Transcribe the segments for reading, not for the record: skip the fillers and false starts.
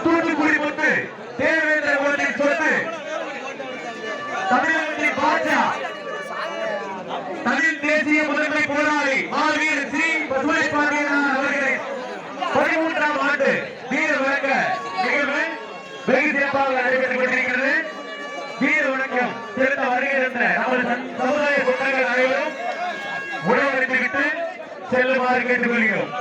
தூத்துக்குடி முத்து தேவேந்திர குலத்தின் சொத்து தமிழகத்தின் பாட்சா தமிழ் தேசிய முதன்மை போராளி மாவீரர் ஸ்ரீ பசுமை பாண்டியனார் அவர்களின் 13ஆம் ஆண்டு வீர வணக்க நிகழ்வு வெகு சிறப்பாக நடைபெற்றுக் கொண்டிருக்கிறது. வீர வணக்கம் செலுத்த வருகின்ற நமது சமுதாய குற்றங்கள் அனைவரும் உணவளித்துவிட்டு செல்லுமாறு கேட்டுக்கொள்கிறோம்.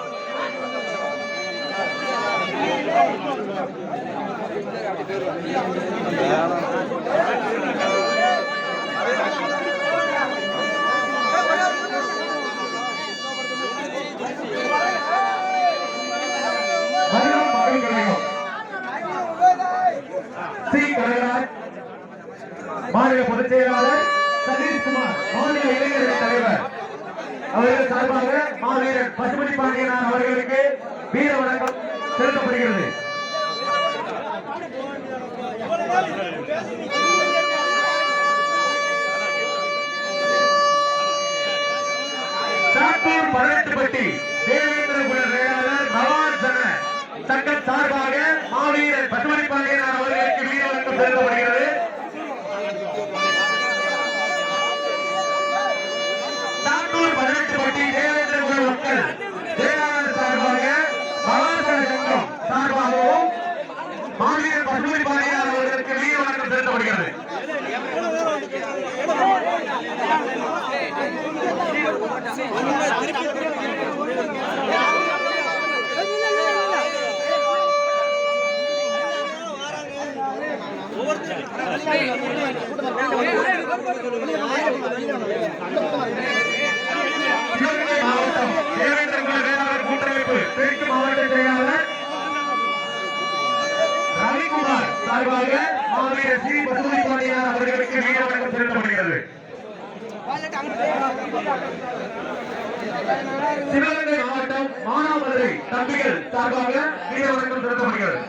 மாநில பொதுச் செயலாளர் சதீஷ்குமார், மாநில இளைஞர்கள் தலைவர் அவர்கள் சார்பாக மாவீரர் பசுமதி பாண்டியனார் அவர்களுக்கு வீர வணக்கம் செலுத்தப்படுகிறது. சாத்தூர் 18பட்டி தேவேந்திர குல வேளாளர் நவாசன சங்கம் சார்பாக மாவீரர் பசுமதி பாண்டியனார் அவர்களுக்கு வீர வணக்கம் செலுத்தப்படுகிறது. சாத்தூர் 18பட்டி தேவேந்திர குல மக்கள் வேளாளர் சார்பாக நவாசன சங்கம் சார்பாகவும் மாவீரர் பசுமதி பாண்டியனார் அவர்களுக்கு வீர வணக்கம் செலுத்தப்படுகிறது. மாவட்டம் தேவேந்திர குல வேளாளர் கூட்டமைப்பு தெற்கு மாவட்ட செயலாளர் ரவிக்குமார் சார்பாக மாவீரர் ஸ்ரீ பசுமதி பாண்டியனார் அவர்களுக்கு வீர வணக்கம் செலுத்தப்படுகிறது. சிவகங்கை மாவட்டம் மானாமதுரை தம்பிகள் சார்பாக வீர வணக்கம் செலுத்தப்படுகிறது.